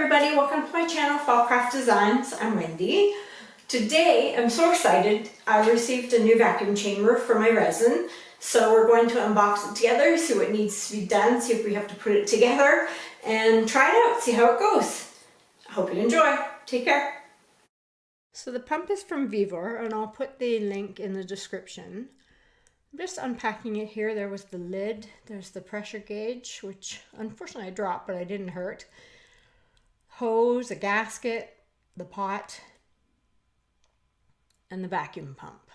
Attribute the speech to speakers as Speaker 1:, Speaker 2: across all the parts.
Speaker 1: everybody, welcome to my channel, Fall Craft Designs. I'm Wendy. Today, I'm so excited. I received a new vacuum chamber for my resin. So we're going to unbox it together, see what needs to be done, see if we have to put it together, and try it out, see how it goes. I hope you enjoy. Take care. So the pump is from Vivor, and I'll put the link in the description. I'm just unpacking it here. There was the lid, there's the pressure gauge, which unfortunately I dropped, but I didn't hurt. Hose, a gasket, the pot, and the vacuum pump.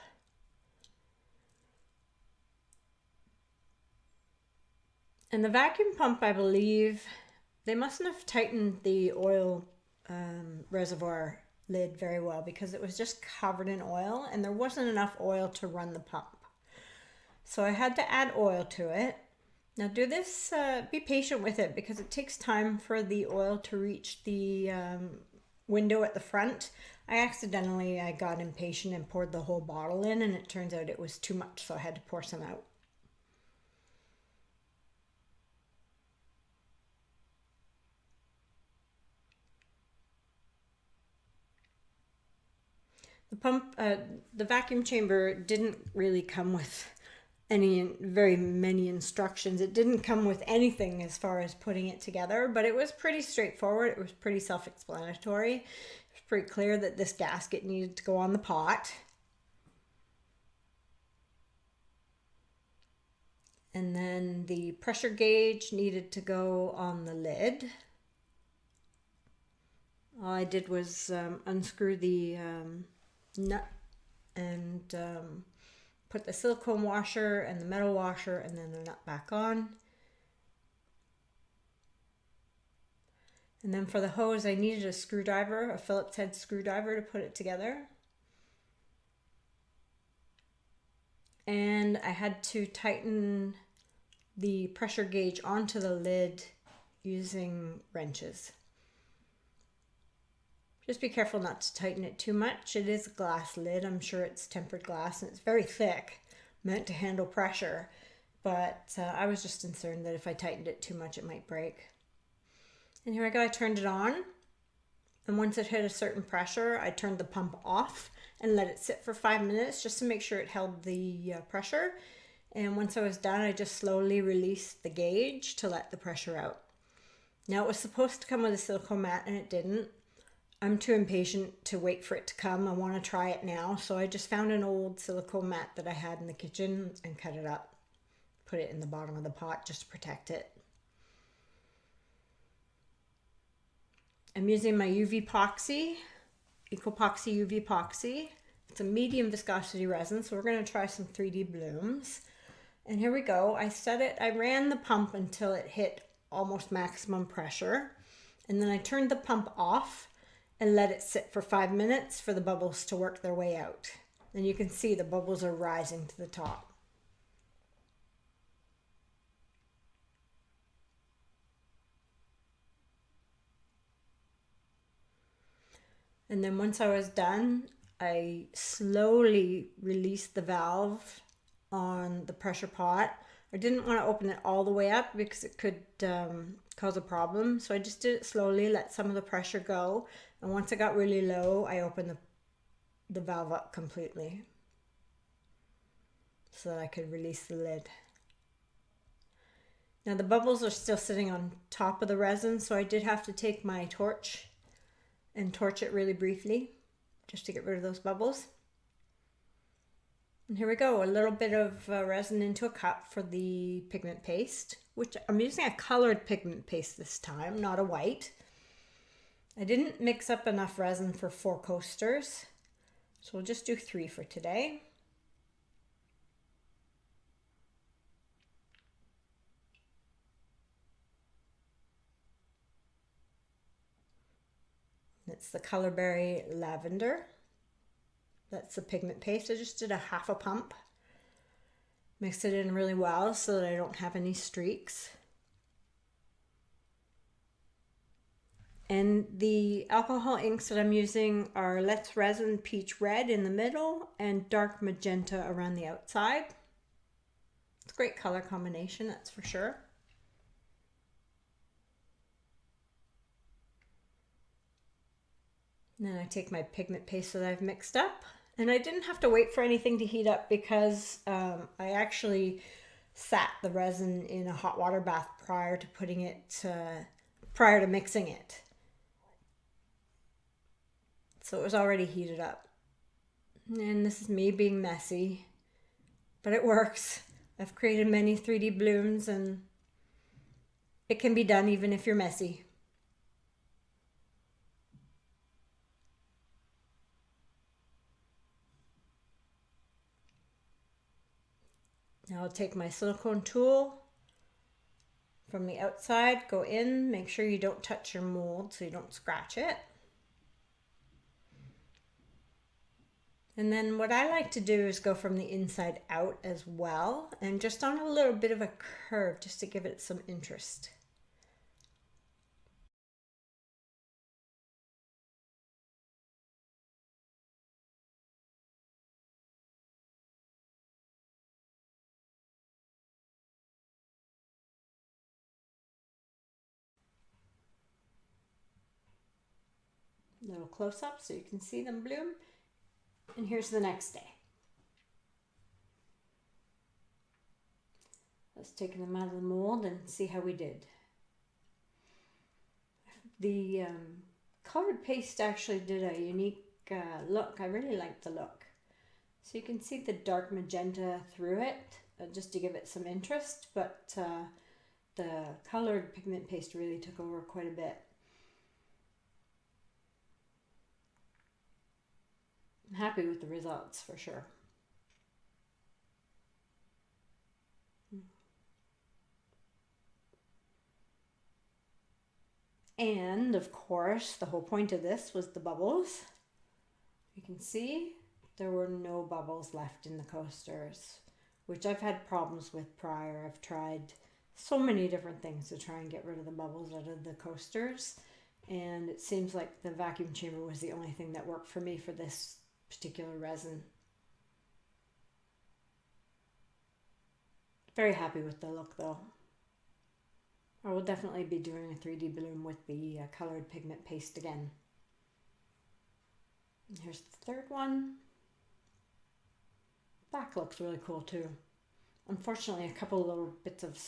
Speaker 1: And the vacuum pump, I believe, they mustn't have tightened the oil reservoir lid very well because it was just covered in oil and there wasn't enough oil to run the pump. So I had to add oil to it. Now do this, be patient with it because it takes time for the oil to reach the window at the front. I got impatient and poured the whole bottle in, and it turns out it was too much, so I had to pour some out. The pump, the vacuum chamber didn't really come with very many instructions. It didn't come with anything as far as putting it together, but it was pretty straightforward. It was pretty self-explanatory. It was pretty clear that this gasket needed to go on the pot. And then the pressure gauge needed to go on the lid. All I did was unscrew the nut and put the silicone washer and the metal washer and then the nut back on. And then for the hose, I needed a screwdriver, a Phillips head screwdriver to put it together. And I had to tighten the pressure gauge onto the lid using wrenches. Just be careful not to tighten it too much. It is a glass lid. I'm sure it's tempered glass and it's very thick, meant to handle pressure. But I was just concerned that if I tightened it too much, it might break. And here I go, I turned it on. And once it hit a certain pressure, I turned the pump off and let it sit for 5 minutes just to make sure it held the pressure. And once I was done, I just slowly released the gauge to let the pressure out. Now it was supposed to come with a silicone mat and it didn't. I'm too impatient to wait for it to come. I want to try it now. So I just found an old silicone mat that I had in the kitchen and cut it up. Put it in the bottom of the pot just to protect it. I'm using my UVpoxy, Ecopoxy UVpoxy. It's a medium viscosity resin, so we're going to try some 3D blooms. And here we go. I ran the pump until it hit almost maximum pressure. And then I turned the pump off and let it sit for 5 minutes for the bubbles to work their way out. And you can see the bubbles are rising to the top. And then once I was done, I slowly released the valve on the pressure pot. I didn't want to open it all the way up because it could cause a problem. So I just did it slowly, let some of the pressure go. And once it got really low, I opened the valve up completely so that I could release the lid. Now the bubbles are still sitting on top of the resin, so I did have to take my torch and torch it really briefly just to get rid of those bubbles. And here we go, a little bit of resin into a cup for the pigment paste, which I'm using a colored pigment paste this time, not a white. I didn't mix up enough resin for 4 coasters, so we'll just do 3 for today. It's the Colorberry lavender. That's the pigment paste. I just did a half a pump. Mixed it in really well so that I don't have any streaks. And the alcohol inks that I'm using are Let's Resin Peach Red in the middle and Dark Magenta around the outside. It's a great color combination, that's for sure. And then I take my pigment paste that I've mixed up, and I didn't have to wait for anything to heat up because I actually sat the resin in a hot water bath prior to putting it, prior to mixing it. So it was already heated up. And this is me being messy, but it works. I've created many 3D blooms, and it can be done even if you're messy. Now I'll take my silicone tool from the outside, go in, make sure you don't touch your mold so you don't scratch it. And then what I like to do is go from the inside out as well, and just on a little bit of a curve just to give it some interest. Little close up so you can see them bloom. And here's the next day. Let's take them out of the mold and see how we did. The colored paste actually did a unique look. I really liked the look. So you can see the dark magenta through it, just to give it some interest, but the colored pigment paste really took over quite a bit. I'm happy with the results for sure. And of course, the whole point of this was the bubbles. You can see there were no bubbles left in the coasters, which I've had problems with prior. I've tried so many different things to try and get rid of the bubbles out of the coasters, and it seems like the vacuum chamber was the only thing that worked for me for this particular resin. Very happy with the look though. I will definitely be doing a 3D bloom with the colored pigment paste again. And here's the third one. Back looks really cool too. Unfortunately, a couple little bits of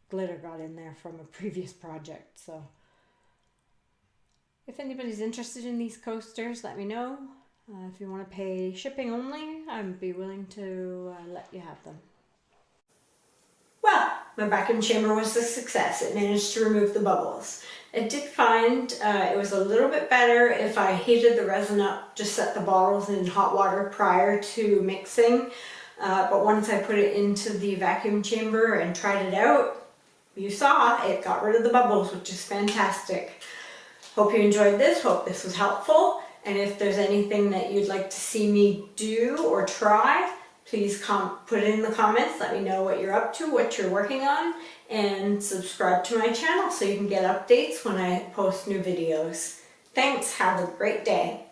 Speaker 1: glitter got in there from a previous project. So if anybody's interested in these coasters, let me know. If you want to pay shipping only, I'd be willing to let you have them. Well, my vacuum chamber was a success. It managed to remove the bubbles. I did find it was a little bit better if I heated the resin up, just set the bottles in hot water prior to mixing. But once I put it into the vacuum chamber and tried it out, you saw it got rid of the bubbles, which is fantastic. Hope you enjoyed this. Hope this was helpful. And if there's anything that you'd like to see me do or try, please put it in the comments. Let me know what you're up to, what you're working on, and subscribe to my channel so you can get updates when I post new videos. Thanks. Have a great day.